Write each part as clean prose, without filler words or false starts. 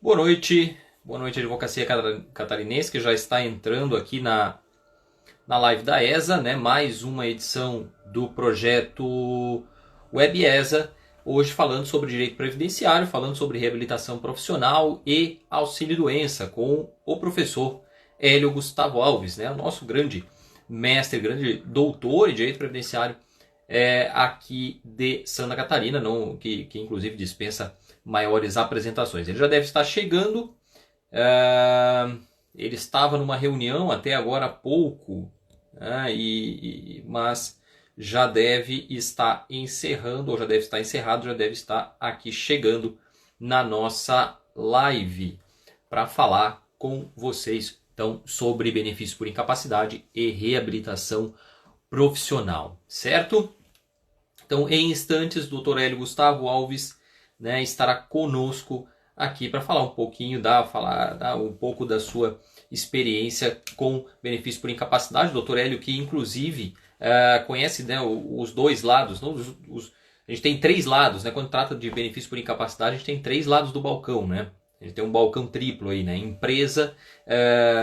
Boa noite, Advocacia Catarinense, que já está entrando aqui na live da ESA, né? Mais uma edição do projeto Web ESA, hoje falando sobre direito previdenciário, falando sobre reabilitação profissional e auxílio-doença, com o professor Hélio Gustavo Alves, né? O nosso grande mestre, grande doutor em direito previdenciário aqui de Santa Catarina, que inclusive dispensa maiores apresentações. Ele já deve estar chegando. Ele estava numa reunião até agora há pouco, né, mas já deve estar encerrando, ou já deve estar encerrado, já deve estar aqui chegando na nossa live para falar com vocês então sobre benefício por incapacidade e reabilitação profissional, certo? Então, em instantes, o Dr. Hélio Gustavo Alves, né, estará conosco aqui para falar um pouquinho, dar um pouco da sua experiência com benefício por incapacidade. O Dr. Hélio, que inclusive conhece, né, os dois lados, não, a gente tem três lados, né, quando trata de benefício por incapacidade, a gente tem três lados do balcão, né? A gente tem um balcão triplo aí, né? Empresa,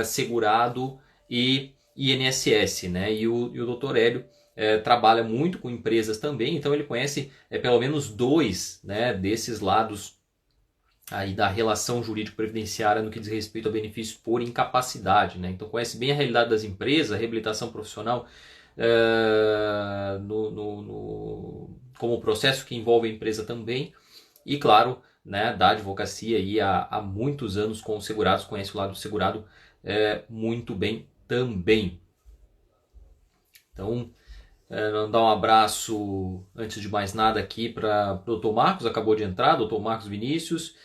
segurado e INSS, né? E o Dr. Hélio trabalha muito com empresas também, então ele conhece pelo menos dois, né, desses lados aí da relação jurídico-previdenciária no que diz respeito ao benefício por incapacidade, né? Então conhece bem a realidade das empresas, a reabilitação profissional como processo que envolve a empresa também, e claro, né, da advocacia aí há muitos anos com os segurados, conhece o lado do segurado muito bem também. Então, mandar um abraço, antes de mais nada, aqui para o Dr. Marcos, acabou de entrar, Dr. Marcos Vinícius,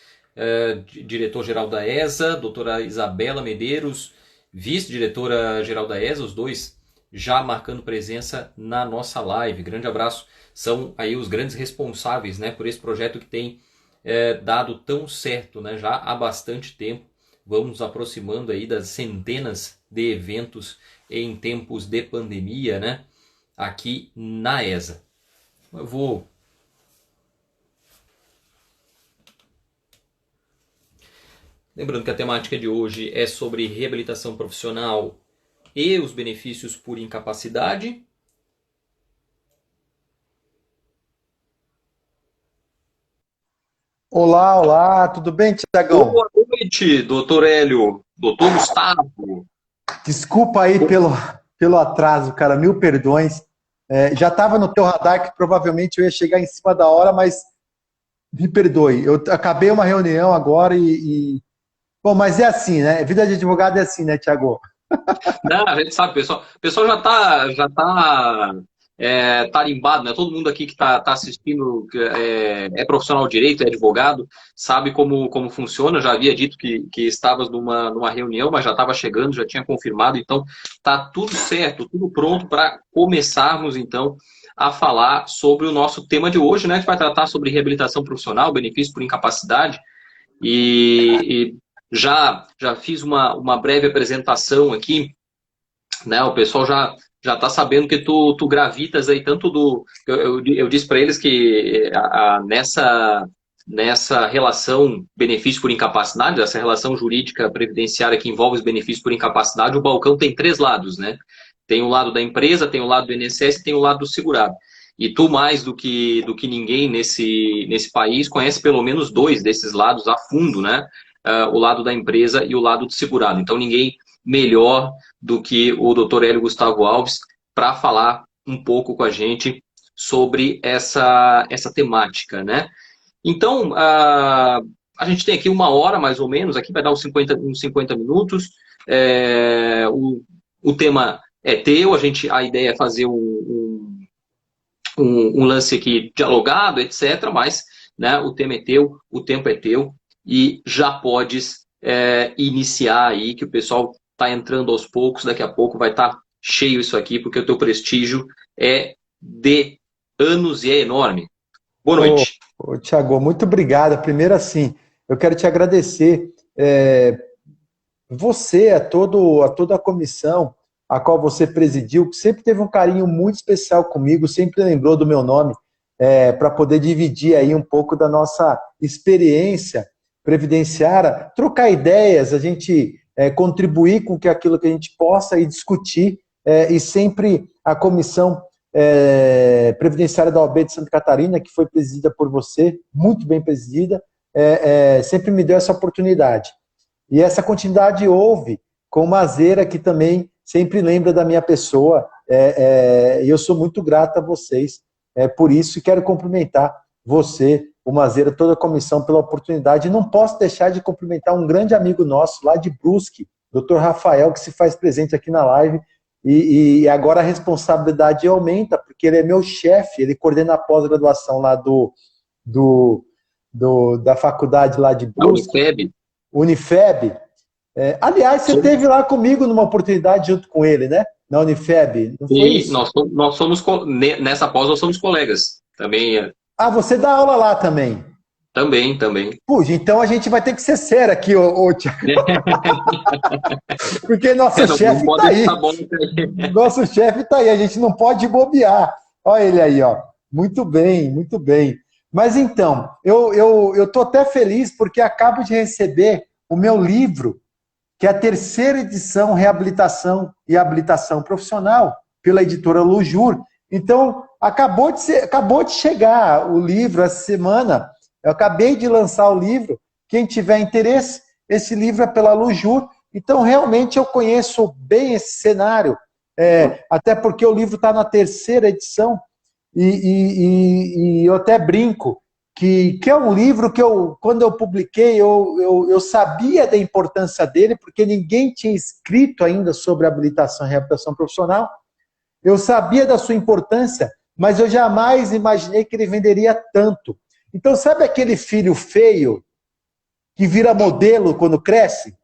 diretor-geral da ESA, doutora Isabela Medeiros, vice-diretora-geral da ESA, os dois já marcando presença na nossa live. Grande abraço, são aí os grandes responsáveis, né, por esse projeto que tem dado tão certo, né, já há bastante tempo. Vamos nos aproximando aí das centenas de eventos em tempos de pandemia, né, aqui na ESA. Eu vou... Lembrando que a temática de hoje é sobre reabilitação profissional e os benefícios por incapacidade. Olá, olá, tudo bem, Tiagão? Boa noite, doutor Hélio, doutor Gustavo. Desculpa aí pelo atraso, cara, mil perdões. Já estava no teu radar que provavelmente eu ia chegar em cima da hora, mas me perdoe. Eu acabei uma reunião agora Bom, mas é assim, né? Vida de advogado é assim, né, Tiago? Não, a gente sabe, o pessoal já tá tarimbado, né? Todo mundo aqui que tá assistindo é profissional de direito, é advogado, sabe como funciona. Já havia dito que estavas numa reunião, mas já estava chegando, já tinha confirmado. Então, tá tudo certo, tudo pronto para começarmos, então, a falar sobre o nosso tema de hoje, né? A gente vai tratar sobre reabilitação profissional, benefício por incapacidade. E já fiz uma breve apresentação aqui, né? O pessoal já está sabendo que tu gravitas aí tanto do... Eu disse para eles que nessa relação benefício por incapacidade, essa relação jurídica previdenciária que envolve os benefícios por incapacidade, o balcão tem três lados, né? Tem o lado da empresa, tem o lado do INSS e tem o lado do segurado. E tu, mais do que ninguém nesse país, conhece pelo menos dois desses lados a fundo, né? O lado da empresa e o lado do segurado. Então, ninguém melhor do que o Dr. Hélio Gustavo Alves para falar um pouco com a gente sobre essa temática, né? Então, a gente tem aqui uma hora, mais ou menos, aqui vai dar uns 50 minutos. O tema é teu, a ideia é fazer um lance aqui dialogado, etc. Mas, né, o tema é teu, o tempo é teu e já podes iniciar aí, que o pessoal está entrando aos poucos, daqui a pouco vai estar cheio isso aqui, porque o teu prestígio é de anos e é enorme. Boa Ô, noite. Tiago, muito obrigado. Primeiro, assim, eu quero te agradecer. Você, a toda a comissão a qual você presidiu, que sempre teve um carinho muito especial comigo, sempre lembrou do meu nome, para poder dividir aí um pouco da nossa experiência previdenciária, trocar ideias, a gente contribuir com aquilo que a gente possa e discutir, e sempre a comissão previdenciária da OAB de Santa Catarina, que foi presidida por você, muito bem presidida, sempre me deu essa oportunidade. E essa continuidade houve com o Mazera, que também sempre lembra da minha pessoa, e eu sou muito grato a vocês por isso, e quero cumprimentar você, o Mazera, toda a comissão pela oportunidade. E não posso deixar de cumprimentar um grande amigo nosso lá de Brusque, Dr. Rafael, que se faz presente aqui na live, e agora a responsabilidade aumenta, porque ele é meu chefe, ele coordena a pós-graduação lá da faculdade lá de Brusque. Unifeb. Aliás, você esteve lá comigo numa oportunidade junto com ele, né? Na Unifeb. Não foi isso? Nós somos, nessa pós, nós somos colegas. Também. Ah, você dá aula lá também? Também. Puxa, então a gente vai ter que ser sério aqui, Tiago. Porque nosso chefe está aí. Nosso chefe está aí, a gente não pode bobear. Olha ele aí, ó. Muito bem, muito bem. Mas então, eu estou até feliz porque acabo de receber o meu livro, que é a 3ª edição Reabilitação e Habilitação Profissional, pela editora Lujur. Então, acabou de chegar o livro essa semana. Eu acabei de lançar o livro. Quem tiver interesse, esse livro é pela Lujur. Então, realmente, eu conheço bem esse cenário, até porque o livro está na 3ª edição, e eu até brinco que é um livro que quando eu publiquei, eu sabia da importância dele, porque ninguém tinha escrito ainda sobre habilitação e reabilitação profissional. Eu sabia da sua importância, mas eu jamais imaginei que ele venderia tanto. Então, sabe aquele filho feio que vira modelo quando cresce?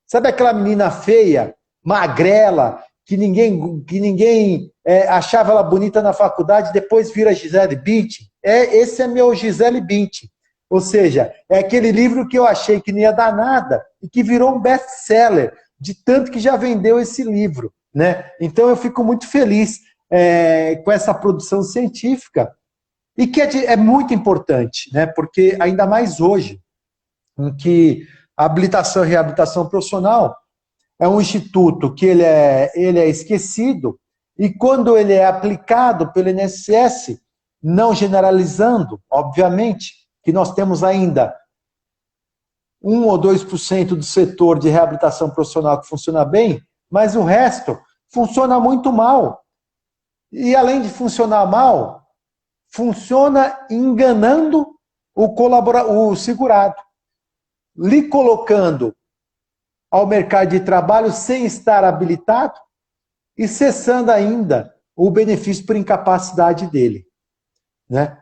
Sabe aquela menina feia, magrela, que ninguém achava ela bonita na faculdade, depois vira Gisele Bündchen? Esse é meu Gisele Bündchen. Ou seja, é aquele livro que eu achei que não ia dar nada e que virou um best-seller, de tanto que já vendeu esse livro, né? Então eu fico muito feliz com essa produção científica, e que é muito importante, né? Porque ainda mais hoje, em que a habilitação e reabilitação profissional é um instituto que ele é esquecido, e quando ele é aplicado pelo INSS, não generalizando, obviamente, que nós temos ainda 1 ou 2% do setor de reabilitação profissional que funciona bem, mas o resto funciona muito mal. E além de funcionar mal, funciona enganando o segurado, lhe colocando ao mercado de trabalho sem estar habilitado e cessando ainda o benefício por incapacidade dele, né?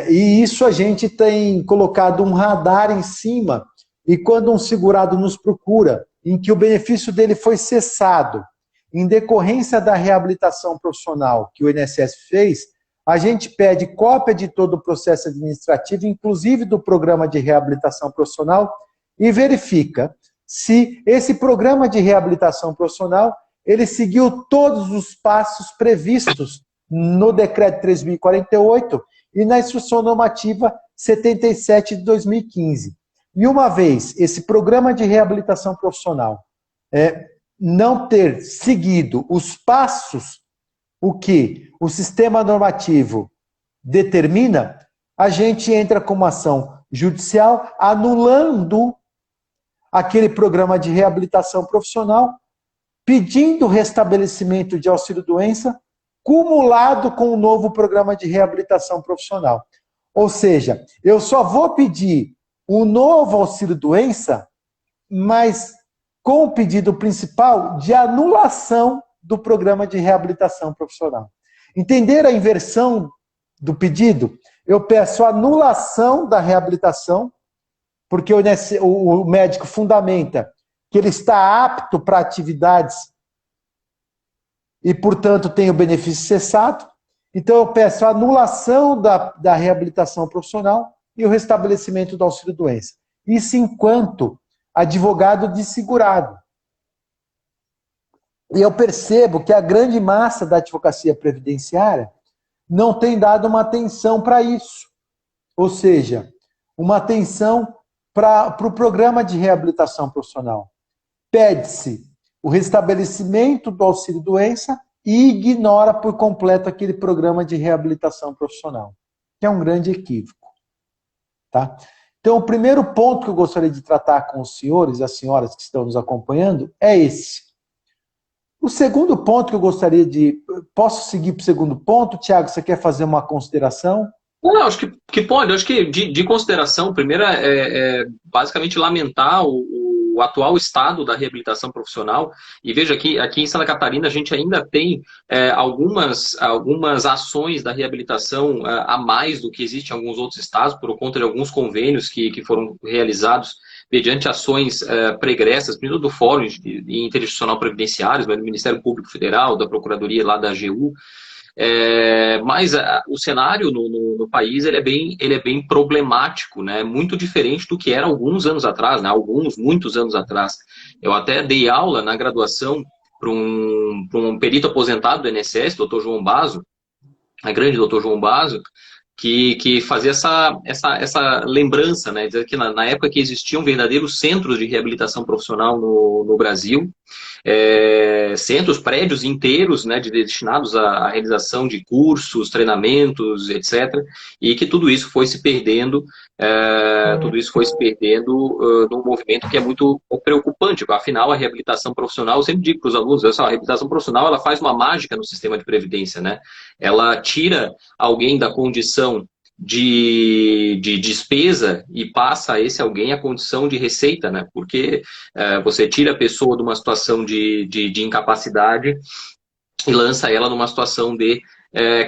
E isso a gente tem colocado um radar em cima, e quando um segurado nos procura, em que o benefício dele foi cessado, em decorrência da reabilitação profissional que o INSS fez, a gente pede cópia de todo o processo administrativo, inclusive do programa de reabilitação profissional, e verifica se esse programa de reabilitação profissional ele seguiu todos os passos previstos no Decreto 3.048 e na Instrução Normativa 77 de 2015. E uma vez esse programa de reabilitação profissional não ter seguido os passos o que o sistema normativo determina, a gente entra com uma ação judicial anulando aquele programa de reabilitação profissional, pedindo restabelecimento de auxílio-doença, cumulado com o novo programa de reabilitação profissional. Ou seja, eu só vou pedir um novo auxílio-doença, mas com o pedido principal de anulação do programa de reabilitação profissional. Entender a inversão do pedido? Eu peço anulação da reabilitação, porque o médico fundamenta que ele está apto para atividades e, portanto, tem o benefício cessado. Então, eu peço a anulação da reabilitação profissional e o restabelecimento do auxílio-doença. Isso enquanto advogado de segurado. E eu percebo que a grande massa da advocacia previdenciária não tem dado uma atenção para isso. Ou seja, uma atenção para o programa de reabilitação profissional. Pede-se o restabelecimento do auxílio-doença e ignora por completo aquele programa de reabilitação profissional, que é um grande equívoco. Tá? Então, o primeiro ponto que eu gostaria de tratar com os senhores e as senhoras que estão nos acompanhando é esse. O segundo ponto que eu gostaria de... Posso seguir para o segundo ponto? Tiago, você quer fazer uma consideração? Não, acho que pode. Acho que de consideração, primeiro é basicamente lamentar o atual estado da reabilitação profissional. E veja que aqui em Santa Catarina a gente ainda tem algumas ações da reabilitação a mais do que existe em alguns outros estados, por conta de alguns convênios que foram realizados mediante ações pregressas, primeiro do Fórum Interinstitucional Previdenciário, do Ministério Público Federal, da Procuradoria lá da AGU. Mas o cenário no país ele é bem problemático, né? Muito diferente do que era alguns anos atrás, né? Muitos anos atrás. Eu até dei aula na graduação para um perito aposentado do INSS, Dr. João Basso, a grande Dr. João Basso, que fazia essa lembrança, né? Dizer que na época que existiam verdadeiros centros de reabilitação profissional no Brasil, centros, prédios inteiros, né, destinados à realização de cursos, treinamentos, etc. E que tudo isso foi se perdendo, num movimento que é muito preocupante. Afinal, a reabilitação profissional, eu sempre digo para os alunos, a reabilitação profissional ela faz uma mágica no sistema de previdência, né? Ela tira alguém da condição de despesa e passa a esse alguém a condição de receita, né? Porque você tira a pessoa de uma situação de incapacidade e lança ela numa situação de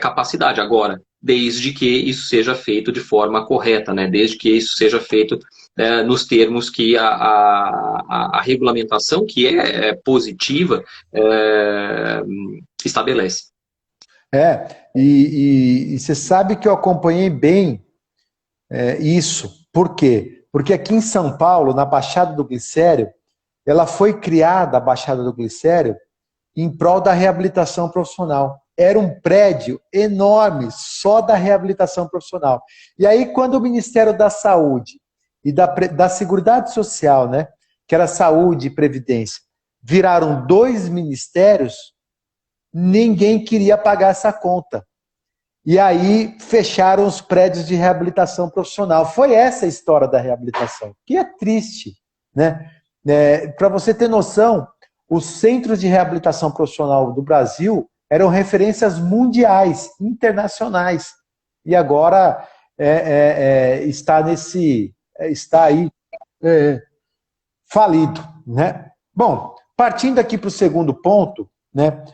capacidade. Agora, desde que isso seja feito de forma correta, né? Desde que isso seja feito nos termos que a regulamentação, que é positiva, estabelece. E você sabe que eu acompanhei bem isso. Por quê? Porque aqui em São Paulo, na Baixada do Glicério, ela foi criada, a Baixada do Glicério, em prol da reabilitação profissional. Era um prédio enorme, só da reabilitação profissional. E aí, quando o Ministério da Saúde e da Seguridade Social, né, que era Saúde e Previdência, viraram 2 ministérios, ninguém queria pagar essa conta. E aí fecharam os prédios de reabilitação profissional. Foi essa a história da reabilitação, que é triste, né? Para você ter noção, os centros de reabilitação profissional do Brasil eram referências mundiais, internacionais. E agora está aí falido, né? Bom, partindo aqui para o segundo ponto, né?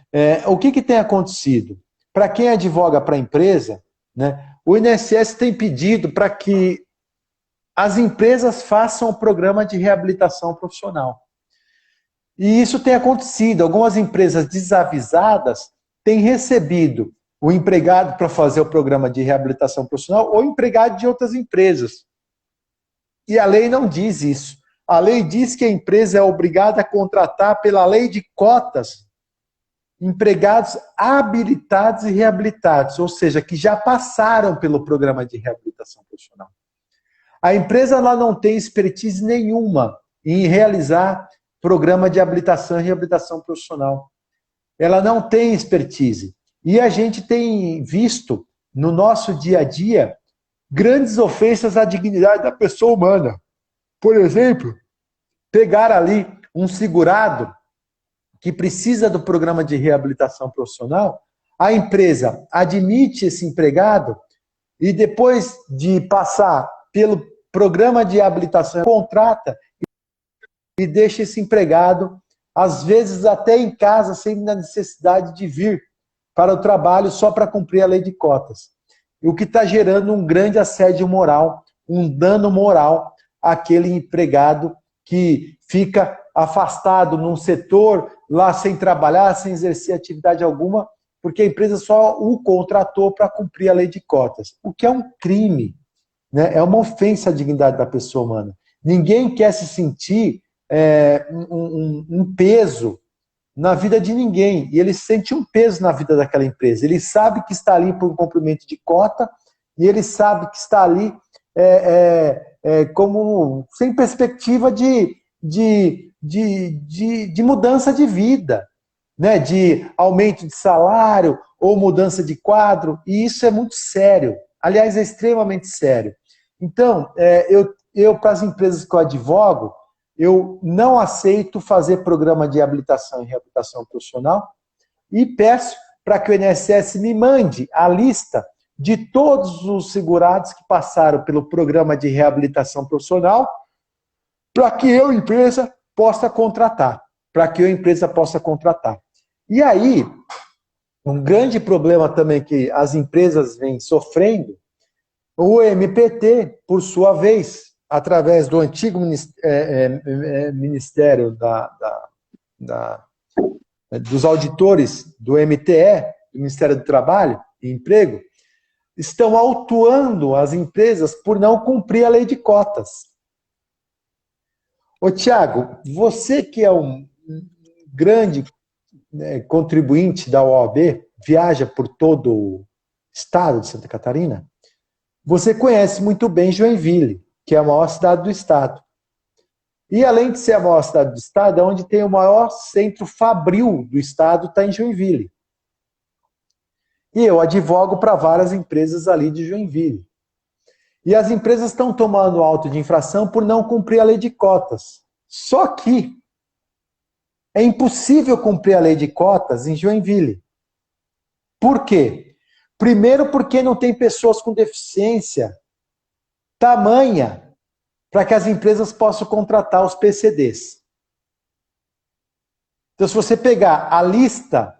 O que tem acontecido? Para quem advoga para a empresa, né, o INSS tem pedido para que as empresas façam o programa de reabilitação profissional. E isso tem acontecido. Algumas empresas desavisadas têm recebido o empregado para fazer o programa de reabilitação profissional ou empregado de outras empresas. E a lei não diz isso. A lei diz que a empresa é obrigada a contratar, pela lei de cotas, empregados habilitados e reabilitados, ou seja, que já passaram pelo programa de reabilitação profissional. A empresa ela não tem expertise nenhuma em realizar programa de habilitação e reabilitação profissional. Ela não tem expertise. E a gente tem visto, no nosso dia a dia, grandes ofensas à dignidade da pessoa humana. Por exemplo, pegar ali um segurado que precisa do programa de reabilitação profissional, a empresa admite esse empregado e depois de passar pelo programa de habilitação, contrata e deixa esse empregado, às vezes até em casa, sem necessidade de vir para o trabalho só para cumprir a lei de cotas. O que está gerando um grande assédio moral, um dano moral àquele empregado que fica afastado num setor, lá sem trabalhar, sem exercer atividade alguma, porque a empresa só o contratou para cumprir a lei de cotas. O que é um crime, né? É uma ofensa à dignidade da pessoa humana. Ninguém quer se sentir um peso na vida de ninguém. E ele sente um peso na vida daquela empresa. Ele sabe que está ali por um cumprimento de cota e ele sabe que está ali como sem perspectiva de mudança de vida, né? De aumento de salário ou mudança de quadro, e isso é muito sério. Aliás, é extremamente sério. Então, para as empresas que eu advogo, eu não aceito fazer programa de habilitação e reabilitação profissional e peço para que o INSS me mande a lista de todos os segurados que passaram pelo programa de reabilitação profissional para que eu, empresa, possa contratar. E aí, um grande problema também que as empresas vêm sofrendo, o MPT, por sua vez, através do antigo Ministério dos auditores do MTE, do Ministério do Trabalho e Emprego, estão autuando as empresas por não cumprir a lei de cotas. Ô, Tiago, você que é um grande contribuinte da OAB, viaja por todo o estado de Santa Catarina, você conhece muito bem Joinville, que é a maior cidade do estado. E além de ser a maior cidade do estado, é onde tem o maior centro fabril do estado, está em Joinville. E eu advogo para várias empresas ali de Joinville. E as empresas estão tomando auto de infração por não cumprir a lei de cotas. Só que é impossível cumprir a lei de cotas em Joinville. Por quê? Primeiro, porque não tem pessoas com deficiência tamanha para que as empresas possam contratar os PCDs. Então, se você pegar a lista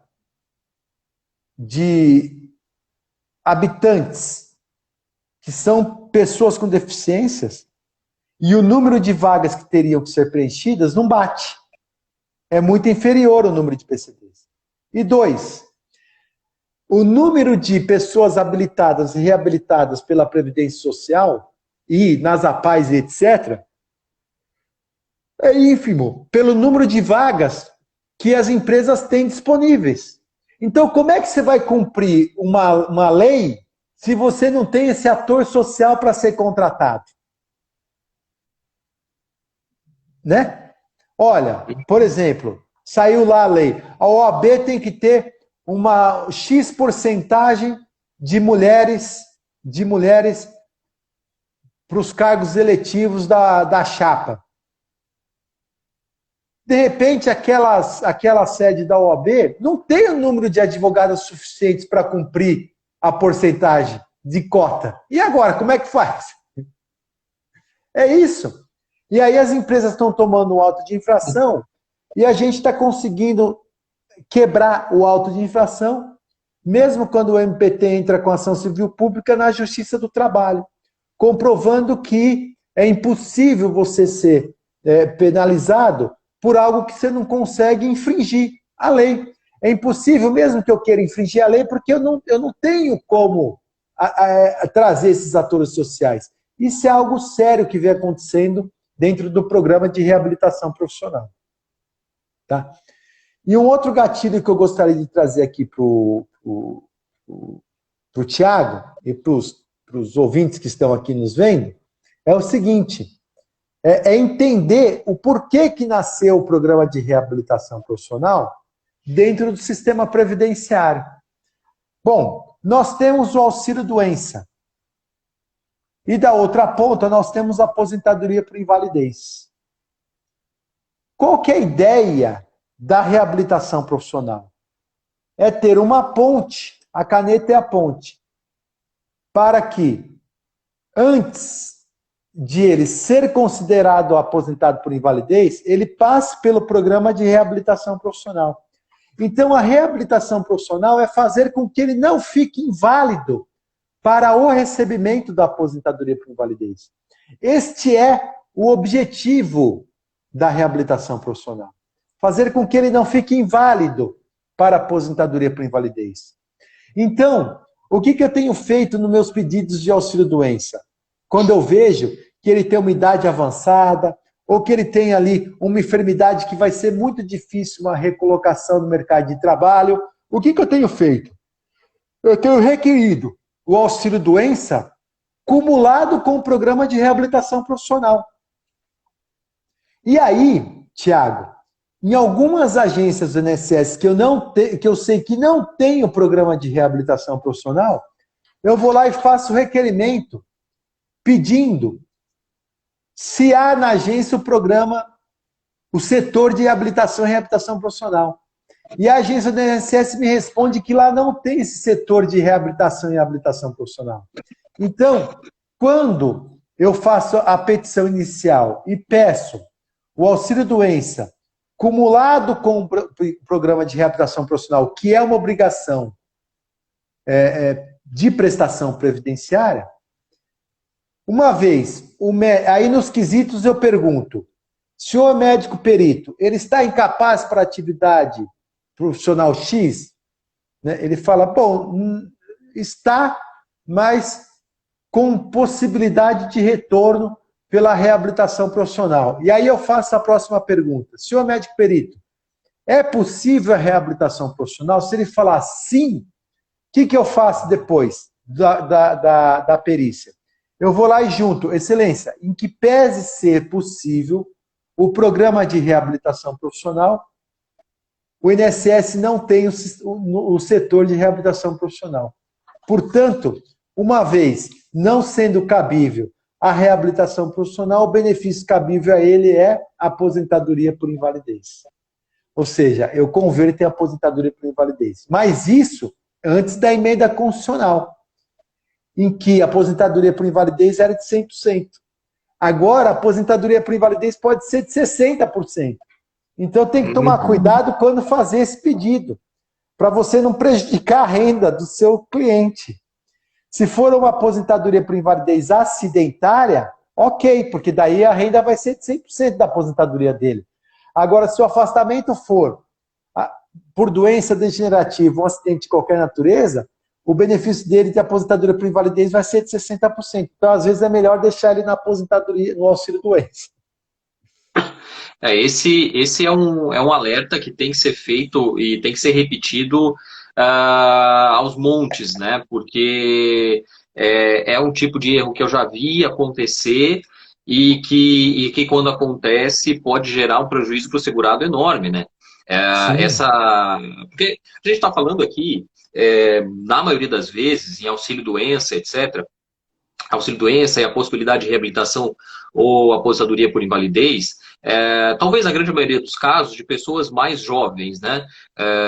de habitantes que são pessoas com deficiências e o número de vagas que teriam que ser preenchidas, não bate. É muito inferior o número de PCDs. E 2, o número de pessoas habilitadas e reabilitadas pela Previdência Social e nas APAES e etc., é ínfimo pelo número de vagas que as empresas têm disponíveis. Então, como é que você vai cumprir uma lei se você não tem esse ator social para ser contratado? Né? Olha, por exemplo, saiu lá a lei. A OAB tem que ter uma X porcentagem de mulheres para os cargos eletivos da chapa. De repente, aquela sede da OAB não tem o número de advogados suficientes para cumprir a porcentagem de cota. E agora, como é que faz? É isso. E aí as empresas estão tomando um auto de infração e a gente está conseguindo quebrar o auto de infração, mesmo quando o MPT entra com ação civil pública na Justiça do Trabalho, comprovando que é impossível você ser penalizado por algo que você não consegue infringir a lei. É impossível, mesmo que eu queira infringir a lei, porque eu não tenho como trazer esses atores sociais. Isso é algo sério que vem acontecendo dentro do programa de reabilitação profissional. Tá? E um outro gatilho que eu gostaria de trazer aqui para o Tiago e para os ouvintes que estão aqui nos vendo, é o seguinte, é entender o porquê que nasceu o programa de reabilitação profissional dentro do sistema previdenciário. Bom, nós temos o auxílio-doença. E da outra ponta, nós temos a aposentadoria por invalidez. Qual que é a ideia da reabilitação profissional? É ter uma ponte, a caneta é a ponte, para que, antes de ele ser considerado aposentado por invalidez, ele passe pelo programa de reabilitação profissional. Então, a reabilitação profissional é fazer com que ele não fique inválido para o recebimento da aposentadoria por invalidez. Este é o objetivo da reabilitação profissional. Fazer com que ele não fique inválido para a aposentadoria por invalidez. Então, o que eu tenho feito nos meus pedidos de auxílio-doença? Quando eu vejo que ele tem uma idade avançada, ou que ele tem ali uma enfermidade que vai ser muito difícil uma recolocação no mercado de trabalho, o que eu tenho feito? Eu tenho requerido o auxílio-doença cumulado com o programa de reabilitação profissional. E aí, Tiago, em algumas agências do INSS que eu sei que não tem o programa de reabilitação profissional, eu vou lá e faço o requerimento pedindo se há na agência o programa, o setor de habilitação e reabilitação profissional. E a agência do INSS me responde que lá não tem esse setor de reabilitação e habilitação profissional. Então, quando eu faço a petição inicial e peço o auxílio-doença cumulado com o programa de reabilitação profissional, que é uma obrigação de prestação previdenciária, uma vez, aí nos quesitos eu pergunto, senhor médico perito, ele está incapaz para atividade profissional X? Né? Ele fala, bom, está, mas com possibilidade de retorno pela reabilitação profissional. E aí eu faço a próxima pergunta. Senhor médico perito, é possível a reabilitação profissional? Se ele falar sim, o que eu faço depois da perícia? Eu vou lá e junto, excelência, em que pese ser possível o programa de reabilitação profissional, o INSS não tem o setor de reabilitação profissional. Portanto, uma vez não sendo cabível a reabilitação profissional, o benefício cabível a ele é a aposentadoria por invalidez. Ou seja, eu converto em aposentadoria por invalidez. Mas isso antes da emenda constitucional, em que a aposentadoria por invalidez era de 100%. Agora, a aposentadoria por invalidez pode ser de 60%. Então, tem que tomar cuidado quando fazer esse pedido, para você não prejudicar a renda do seu cliente. Se for uma aposentadoria por invalidez acidentária, ok, porque daí a renda vai ser de 100% da aposentadoria dele. Agora, se o afastamento for por doença degenerativa, um acidente de qualquer natureza, o benefício dele de aposentadoria por invalidez vai ser de 60%. Então, às vezes, é melhor deixar ele na aposentadoria, no auxílio-doença. Esse é um alerta que tem que ser feito e tem que ser repetido aos montes, né? Porque é um tipo de erro que eu já vi acontecer e que quando acontece pode gerar um prejuízo para o segurado enorme, né? Porque a gente está falando aqui, na maioria das vezes, em auxílio-doença, etc., auxílio-doença e a possibilidade de reabilitação ou aposentadoria por invalidez, talvez na grande maioria dos casos, de pessoas mais jovens, né?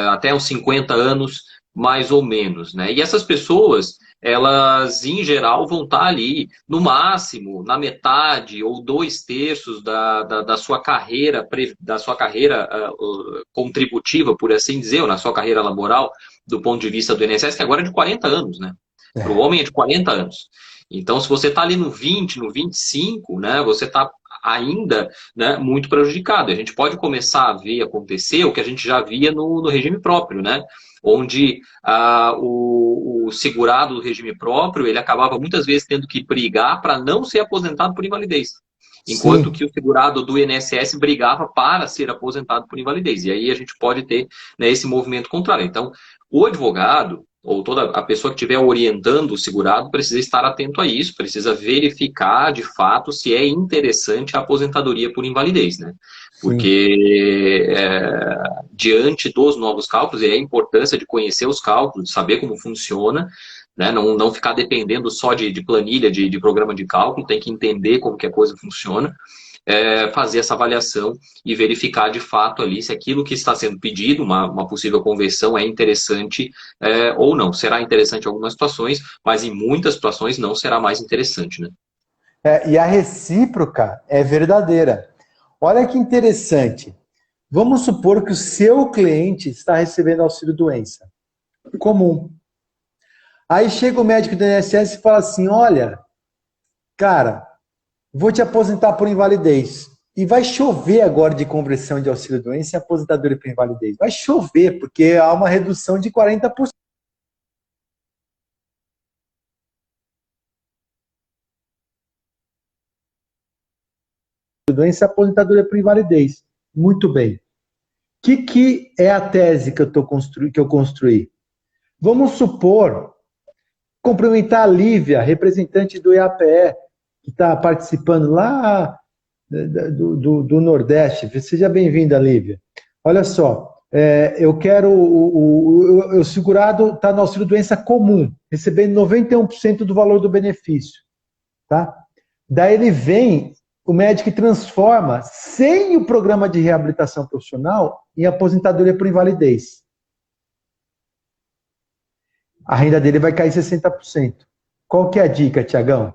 Até uns 50 anos, mais ou menos. Né? E essas pessoas, elas, em geral, vão estar ali, no máximo, na metade ou 2/3 da sua carreira, contributiva, por assim dizer, ou na sua carreira laboral, do ponto de vista do INSS, que agora é de 40 anos. Né? Para o homem é de 40 anos. Então, se você está ali no 20, no 25, né, você está ainda, né, muito prejudicado. A gente pode começar a ver acontecer o que a gente já via no regime próprio, né? Onde o segurado do regime próprio, ele acabava muitas vezes tendo que brigar para não ser aposentado por invalidez. Enquanto que o segurado do INSS brigava para ser aposentado por invalidez. E aí a gente pode ter, né, esse movimento contrário. Então, o advogado, ou toda a pessoa que estiver orientando o segurado, precisa estar atento a isso, precisa verificar, de fato, se é interessante a aposentadoria por invalidez, né? Porque, diante dos novos cálculos, e a importância de conhecer os cálculos, de saber como funciona, né? Não ficar dependendo só de planilha, de programa de cálculo, tem que entender como que a coisa funciona, fazer essa avaliação e verificar de fato ali se aquilo que está sendo pedido, uma possível conversão, é interessante ou não. Será interessante em algumas situações, mas em muitas situações não será mais interessante. Né? E a recíproca é verdadeira. Olha que interessante. Vamos supor que o seu cliente está recebendo auxílio-doença comum. Aí chega o médico do INSS e fala assim, olha, cara, vou te aposentar por invalidez. E vai chover agora de conversão de auxílio-doença e aposentadoria por invalidez. Vai chover, porque há uma redução de 40%. Doença e aposentadoria por invalidez. Muito bem. O que é a tese que eu construí? Vamos supor cumprimentar a Lívia, representante do IAPE, que está participando lá do Nordeste. Seja bem-vinda, Lívia. Olha só, eu quero... O segurado está no auxílio-doença comum, recebendo 91% do valor do benefício. Tá? Daí ele vem, o médico transforma, sem o programa de reabilitação profissional, em aposentadoria por invalidez. A renda dele vai cair 60%. Qual que é a dica, Tiagão?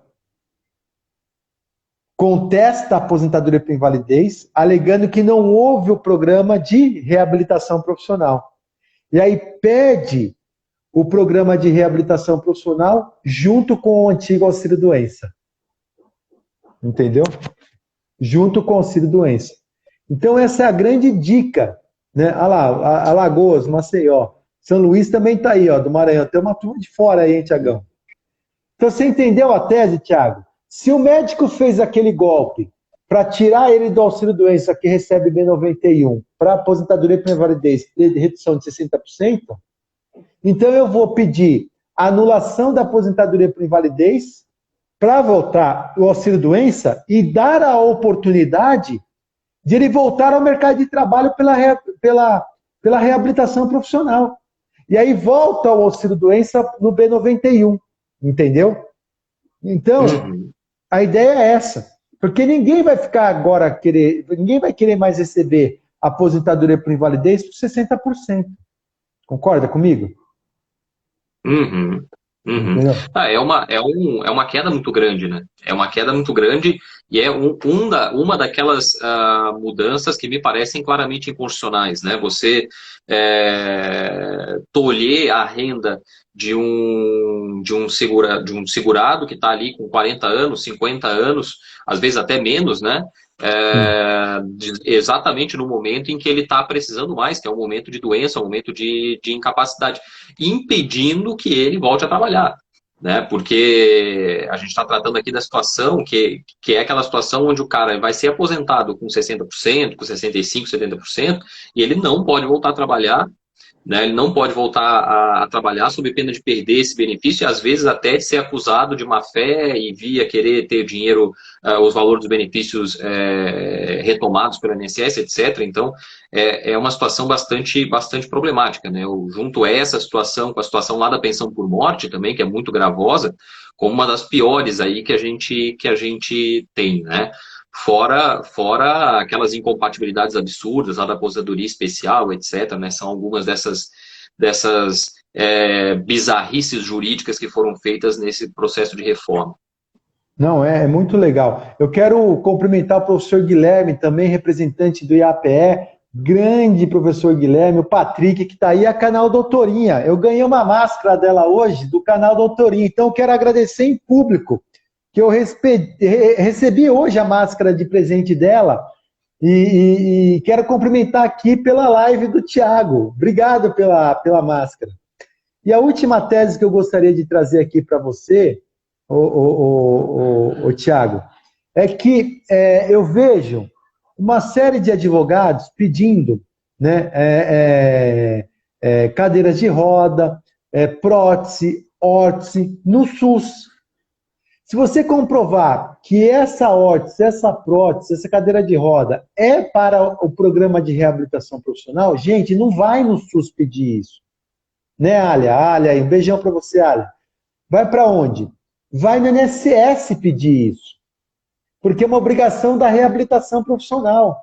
Contesta a aposentadoria por invalidez, alegando que não houve o programa de reabilitação profissional. E aí pede o programa de reabilitação profissional junto com o antigo auxílio-doença. Entendeu? Junto com o auxílio-doença. Então essa é a grande dica, né? Olha lá, Alagoas, Maceió. São Luís também está aí, ó, do Maranhão. Tem uma turma de fora aí, hein, Tiagão? Então, você entendeu a tese, Tiago? Se o médico fez aquele golpe para tirar ele do auxílio-doença que recebe B91 para aposentadoria por invalidez de redução de 60%, então eu vou pedir anulação da aposentadoria por invalidez para voltar o auxílio-doença e dar a oportunidade de ele voltar ao mercado de trabalho pela reabilitação profissional. E aí volta o auxílio-doença no B91, entendeu? Então, a ideia é essa. Porque ninguém vai ficar agora ninguém vai querer mais receber aposentadoria por invalidez por 60%. Concorda comigo? É uma queda muito grande, né? É uma queda muito grande e é uma daquelas mudanças que me parecem claramente inconstitucionais, né? Você tolher a renda de um segurado que está ali com 40 anos, 50 anos, às vezes até menos, né? Exatamente no momento em que ele está precisando mais, que é um momento de doença, um momento de incapacidade, impedindo que ele volte a trabalhar, né? Porque a gente está tratando aqui da situação que é aquela situação onde o cara vai ser aposentado com 60%, com 65%, 70%, e ele não pode voltar a trabalhar, né? Ele não pode voltar a trabalhar sob pena de perder esse benefício e às vezes até de ser acusado de má fé e via querer ter dinheiro, os valores dos benefícios retomados pelo INSS, etc. Então, é uma situação bastante problemática, né? Eu junto essa situação com a situação lá da pensão por morte também, que é muito gravosa, como uma das piores aí que a gente tem, né? Fora aquelas incompatibilidades absurdas lá da aposentadoria especial, etc., né? São algumas dessas bizarrices jurídicas que foram feitas nesse processo de reforma. Não, é muito legal. Eu quero cumprimentar o professor Guilherme, também representante do IAPE, grande professor Guilherme, o Patrick, que está aí, a canal Doutorinha. Eu ganhei uma máscara dela hoje, do canal Doutorinha, então eu quero agradecer em público, que eu recebi hoje a máscara de presente dela e quero cumprimentar aqui pela live do Tiago. Obrigado pela máscara. E a última tese que eu gostaria de trazer aqui para você, Tiago, é que eu vejo uma série de advogados pedindo, né, cadeiras de roda, prótese, órtese, no SUS. Se você comprovar que essa órtese, essa prótese, essa cadeira de roda é para o programa de reabilitação profissional, gente, não vai no SUS pedir isso. Né, Alia? Alia, um beijão para você, Alia. Vai para onde? Vai no INSS pedir isso. Porque é uma obrigação da reabilitação profissional.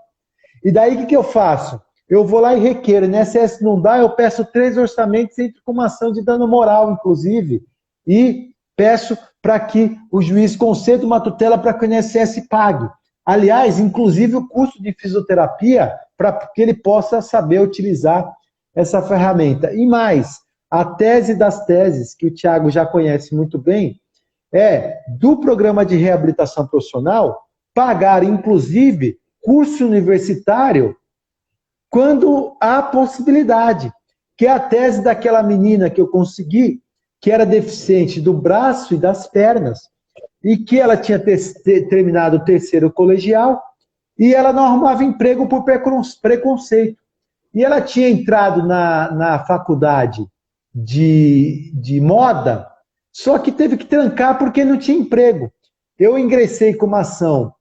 E daí o que eu faço? Eu vou lá e requeiro. No INSS não dá, eu peço 3 orçamentos, entro com uma ação de dano moral, inclusive, e peço para que o juiz conceda uma tutela para que o INSS pague. Aliás, inclusive o custo de fisioterapia, para que ele possa saber utilizar essa ferramenta. E mais, a tese das teses, que o Tiago já conhece muito bem, é do programa de reabilitação profissional pagar, inclusive, curso universitário quando há possibilidade. Que é a tese daquela menina que eu consegui, que era deficiente do braço e das pernas, e que ela tinha terminado o 3º colegial, e ela não arrumava emprego por preconceito. E ela tinha entrado na faculdade de moda, só que teve que trancar porque não tinha emprego. Eu ingressei com uma ação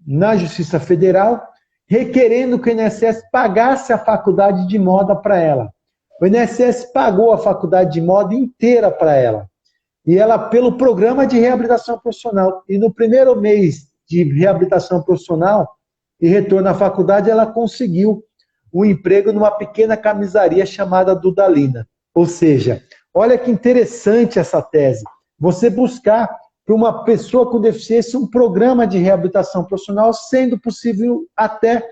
na Justiça Federal, requerendo que o INSS pagasse a faculdade de moda para ela. O INSS pagou a faculdade de moda inteira para ela. E ela, pelo programa de reabilitação profissional. E no primeiro mês de reabilitação profissional e retorno à faculdade, ela conseguiu um emprego numa pequena camisaria chamada Dudalina. Ou seja, olha que interessante essa tese. Você buscar para uma pessoa com deficiência um programa de reabilitação profissional, sendo possível até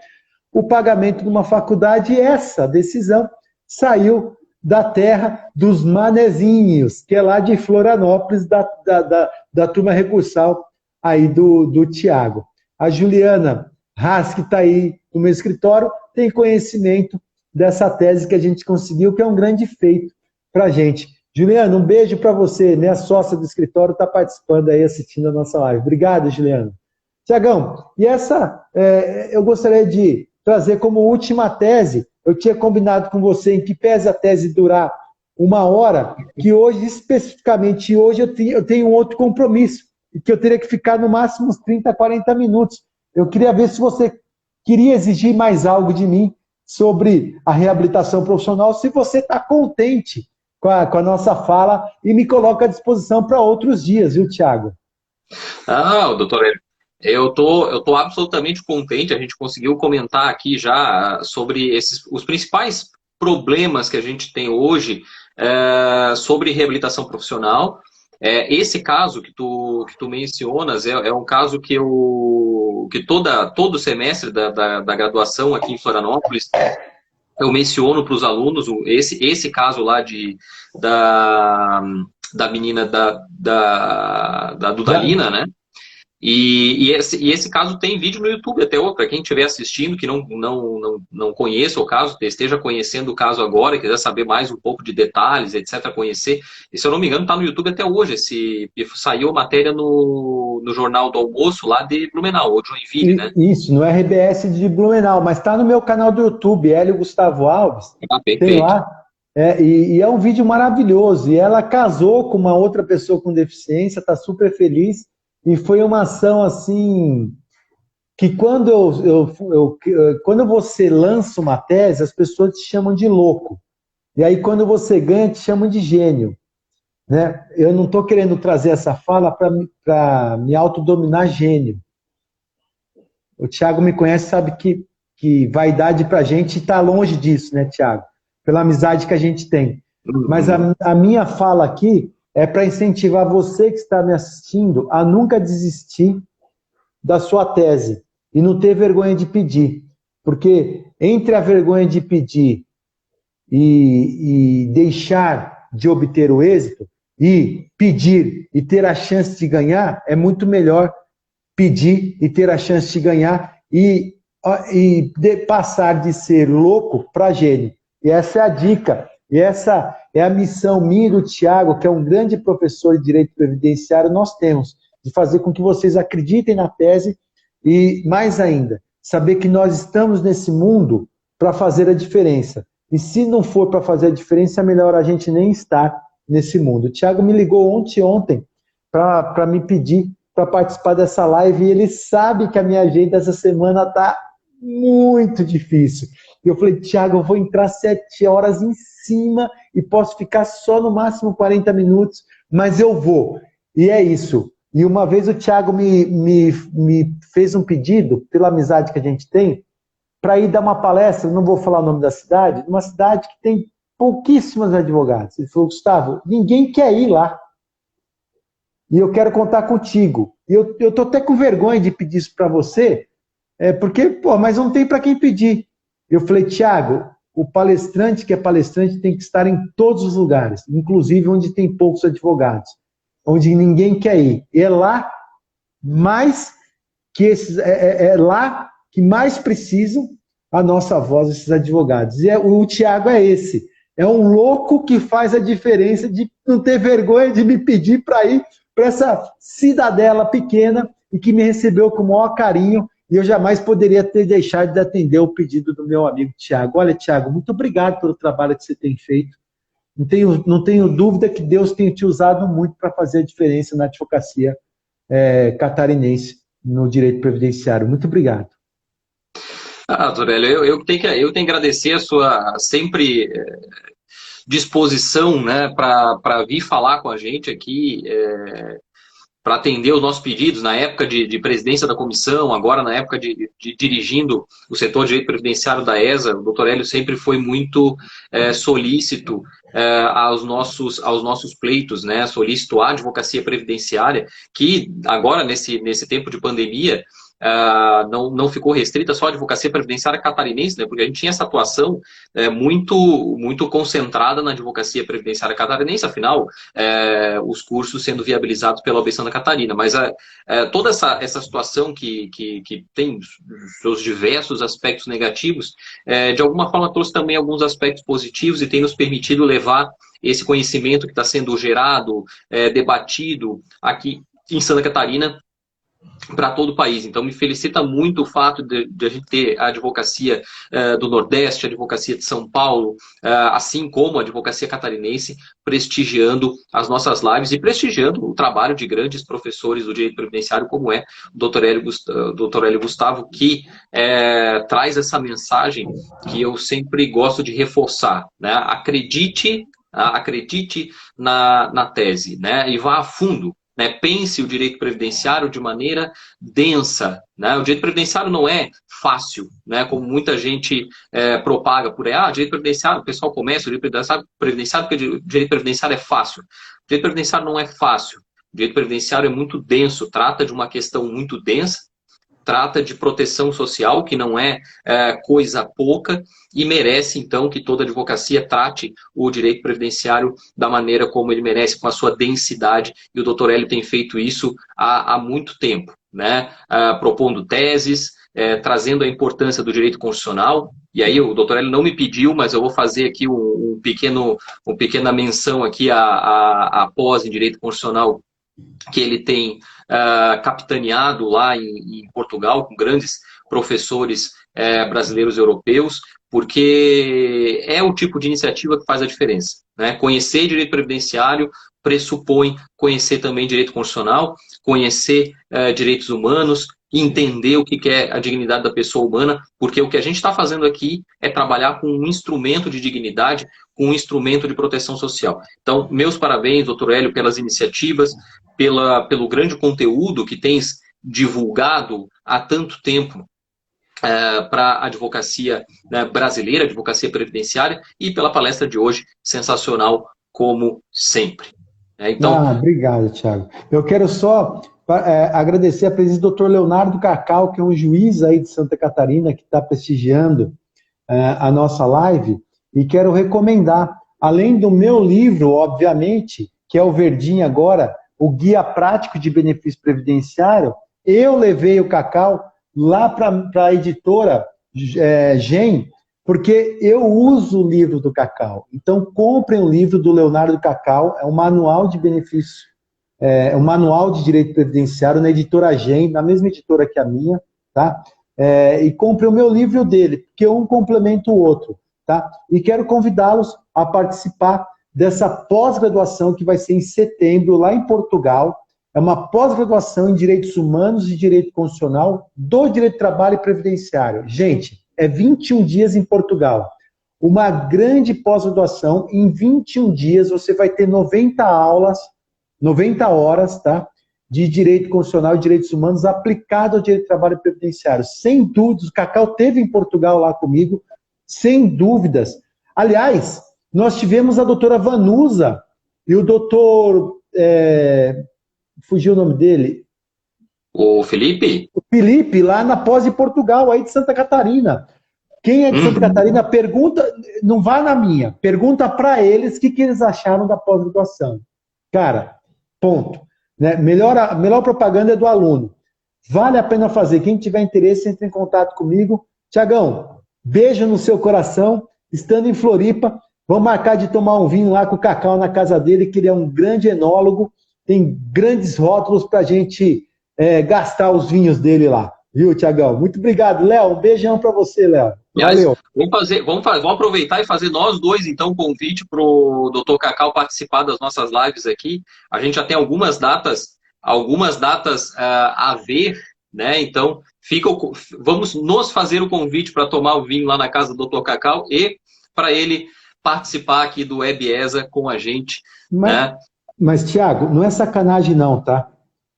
o pagamento de uma faculdade. E essa decisão saiu da terra dos manezinhos, que é lá de Florianópolis, da turma recursal aí do Tiago. A Juliana Haas, que está aí no meu escritório, tem conhecimento dessa tese que a gente conseguiu, que é um grande feito para a gente. Juliana, um beijo para você, minha sócia do escritório está participando aí, assistindo a nossa live. Obrigado, Juliana. Tiagão, e essa eu gostaria de trazer como última tese. Eu tinha combinado com você, em que pese a tese durar 1 hora, que hoje, especificamente hoje, eu tenho um outro compromisso, e que eu teria que ficar no máximo uns 30, 40 minutos. Eu queria ver se você queria exigir mais algo de mim sobre a reabilitação profissional, se você está contente com a nossa fala e me coloca à disposição para outros dias, viu, Tiago? Ah, doutor Hélio, eu tô absolutamente contente. A gente conseguiu comentar aqui já sobre os principais problemas que a gente tem hoje sobre reabilitação profissional. Esse caso que tu mencionas é um caso que todo semestre da graduação aqui em Florianópolis eu menciono para os alunos esse caso lá da menina da Dudalina, né? E esse caso tem vídeo no YouTube até hoje, para quem estiver assistindo, que não conheça o caso, esteja conhecendo o caso agora, quiser saber mais um pouco de detalhes, etc., conhecer. E se eu não me engano, está no YouTube até hoje. Saiu a matéria no Jornal do Almoço lá de Blumenau, ou Joinville, né? Isso, no RBS de Blumenau, mas está no meu canal do YouTube, Hélio Gustavo Alves, tem lá. E é um vídeo maravilhoso. E ela casou com uma outra pessoa com deficiência, está super feliz. E foi uma ação assim que quando quando você lança uma tese, as pessoas te chamam de louco. E aí quando você ganha, te chamam de gênio. Né? Eu não estou querendo trazer essa fala para me autodominar gênio. O Tiago me conhece, sabe que vaidade para a gente está longe disso, né, Tiago? Pela amizade que a gente tem. Mas a minha fala aqui é para incentivar você que está me assistindo a nunca desistir da sua tese e não ter vergonha de pedir. Porque entre a vergonha de pedir e deixar de obter o êxito, e pedir e ter a chance de ganhar, é muito melhor pedir e ter a chance de ganhar e passar de ser louco para gênio. E essa é a dica. E essa é a missão minha e do Tiago, que é um grande professor de direito previdenciário, nós temos, de fazer com que vocês acreditem na tese e, mais ainda, saber que nós estamos nesse mundo para fazer a diferença. E se não for para fazer a diferença, é melhor a gente nem estar nesse mundo. O Tiago me ligou ontem para me pedir para participar dessa live e ele sabe que a minha agenda essa semana está muito difícil. E eu falei, Tiago, eu vou entrar 7 horas em cima e posso ficar só no máximo 40 minutos, mas eu vou. E é isso. E uma vez o Tiago me fez um pedido, pela amizade que a gente tem, para ir dar uma palestra, não vou falar o nome da cidade, numa cidade que tem pouquíssimos advogados. Ele falou, Gustavo, ninguém quer ir lá. E eu quero contar contigo. E eu estou até com vergonha de pedir isso para você, porque, mas não tem para quem pedir. Eu falei, Tiago, o palestrante que é palestrante tem que estar em todos os lugares, inclusive onde tem poucos advogados, onde ninguém quer ir. E é lá mais que é lá que mais precisam a nossa voz, esses advogados. E o Tiago é esse. É um louco que faz a diferença de não ter vergonha de me pedir para ir para essa cidadela pequena e que me recebeu com o maior carinho. E eu jamais poderia ter deixado de atender o pedido do meu amigo Tiago. Olha, Tiago, muito obrigado pelo trabalho que você tem feito não tenho dúvida que Deus tem te usado muito para fazer a diferença na advocacia catarinense, no direito previdenciário. Muito obrigado. Torelli, eu tenho que agradecer a sua sempre disposição, né, para vir falar com a gente aqui, para atender os nossos pedidos, na época de presidência da comissão, agora na época de dirigindo o setor de direito previdenciário da ESA, o doutor Hélio sempre foi muito solícito aos nossos pleitos, né, solícito à advocacia previdenciária, que agora, nesse tempo de pandemia, não ficou restrita só à advocacia previdenciária catarinense, né, porque a gente tinha essa atuação muito concentrada na advocacia previdenciária catarinense, afinal, os cursos sendo viabilizados pela OAB Santa Catarina. Mas toda essa situação que tem seus diversos aspectos negativos, de alguma forma trouxe também alguns aspectos positivos e tem nos permitido levar esse conhecimento que está sendo gerado, debatido aqui em Santa Catarina, para todo o país. Então, me felicita muito o fato de a gente ter a advocacia do Nordeste, a advocacia de São Paulo, assim como a advocacia catarinense, prestigiando as nossas lives e prestigiando o trabalho de grandes professores do direito previdenciário, como é o Dr. Hélio Gustavo, que traz essa mensagem que eu sempre gosto de reforçar, né? Acredite na tese, né? E vá a fundo. Né, pense o direito previdenciário de maneira densa. Né? O direito previdenciário não é fácil, né, como muita gente propaga por aí. Direito previdenciário, o pessoal começa o direito previdenciário porque o direito previdenciário é fácil. O direito previdenciário não é fácil. O direito previdenciário é muito denso, trata de uma questão muito densa, trata de proteção social, que não é coisa pouca, e merece, então, que toda advocacia trate o direito previdenciário da maneira como ele merece, com a sua densidade, e o doutor Hélio tem feito isso há muito tempo, né? Propondo teses, trazendo a importância do direito constitucional, e aí o doutor Hélio não me pediu, mas eu vou fazer aqui uma pequena menção aqui à pós em direito constitucional que ele tem capitaneado lá em Portugal, com grandes professores brasileiros e europeus, porque é o tipo de iniciativa que faz a diferença. Né? Conhecer direito previdenciário pressupõe conhecer também direito constitucional, conhecer direitos humanos, entender o que é a dignidade da pessoa humana, porque o que a gente está fazendo aqui é trabalhar com um instrumento de dignidade, com um instrumento de proteção social. Então, meus parabéns, doutor Hélio, pelas iniciativas, pelo grande conteúdo que tens divulgado há tanto tempo para a advocacia brasileira, advocacia previdenciária, e pela palestra de hoje, sensacional como sempre. Então... Obrigado, Thiago. Eu quero só agradecer a presença do Dr. Leonardo Cacau, que é um juiz aí de Santa Catarina, que está prestigiando a nossa live, e quero recomendar, além do meu livro, obviamente, que é o Verdinho agora, o Guia Prático de Benefício Previdenciário, eu levei o Cacau lá para a editora GEM, porque eu uso o livro do Cacau. Então, comprem o livro do Leonardo Cacau, é um manual de benefício, um manual de direito previdenciário na editora GEM, na mesma editora que a minha, tá? E comprem o meu livro e o dele, porque um complementa o outro, tá? E quero convidá-los a participar dessa pós-graduação que vai ser em setembro, lá em Portugal. É uma pós-graduação em Direitos Humanos e Direito Constitucional do Direito do Trabalho e Previdenciário. Gente, é 21 dias em Portugal. Uma grande pós-graduação. Em 21 dias você vai ter 90 aulas, 90 horas, tá? De Direito Constitucional e Direitos Humanos aplicado ao Direito do Trabalho e Previdenciário. Sem dúvidas, o Cacau esteve em Portugal lá comigo, sem dúvidas. Aliás, nós tivemos a doutora Vanusa e o doutor... fugiu o nome dele. O Felipe? O Felipe, lá na pós de Portugal, aí de Santa Catarina. Quem é de Santa Catarina, pergunta, não vá na minha, pergunta para eles o que eles acharam da pós-graduação. Cara, ponto. Né? A melhor propaganda é do aluno. Vale a pena fazer. Quem tiver interesse, entre em contato comigo. Tiagão, beijo no seu coração. Estando em Floripa, vamos marcar de tomar um vinho lá com o Cacau na casa dele, que ele é um grande enólogo. Tem grandes rótulos para a gente gastar os vinhos dele lá. Viu, Tiagão? Muito obrigado, Léo. Um beijão para você, Léo. Aliás, Valeu. vamos aproveitar e fazer nós dois, então, um convite para o Dr. Cacau participar das nossas lives aqui. A gente já tem algumas datas a ver, né? Então, vamos nos fazer o convite para tomar o vinho lá na casa do Dr. Cacau e para ele participar aqui do WebESA com a gente, Mas, né? mas, Tiago, não é sacanagem não, tá?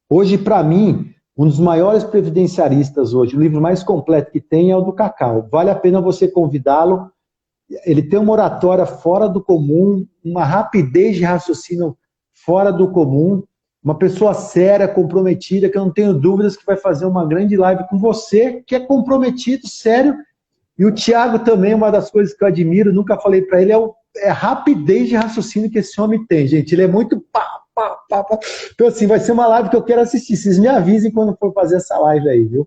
Hoje, para mim, um dos maiores previdenciaristas hoje, o livro mais completo que tem é o do Cacau. Vale a pena você convidá-lo. Ele tem uma oratória fora do comum, uma rapidez de raciocínio fora do comum, uma pessoa séria, comprometida, que eu não tenho dúvidas que vai fazer uma grande live com você, que é comprometido, sério. E o Tiago também, uma das coisas que eu admiro, nunca falei para ele, é a rapidez de raciocínio que esse homem tem, gente. Ele é muito pá, pá, pá, pá. Então, assim, vai ser uma live que eu quero assistir. Vocês me avisem quando for fazer essa live aí, viu?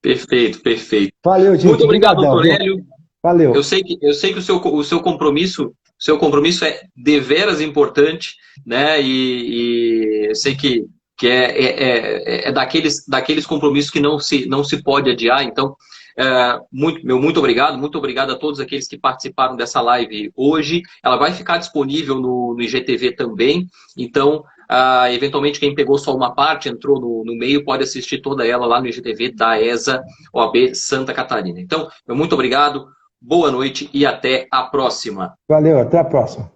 Perfeito, perfeito. Valeu, gente. Muito obrigado, Obrigadão, doutor viu? Hélio. Valeu. Eu sei que o seu compromisso é deveras importante, né? E eu sei que é daqueles compromissos que não se pode adiar. Então, muito obrigado a todos aqueles que participaram dessa live hoje. Ela vai ficar disponível no IGTV também. Então, eventualmente, quem pegou só uma parte, entrou no meio, pode assistir toda ela lá no IGTV da ESA OAB Santa Catarina. Então, muito obrigado. Boa noite e até a próxima. Valeu, até a próxima.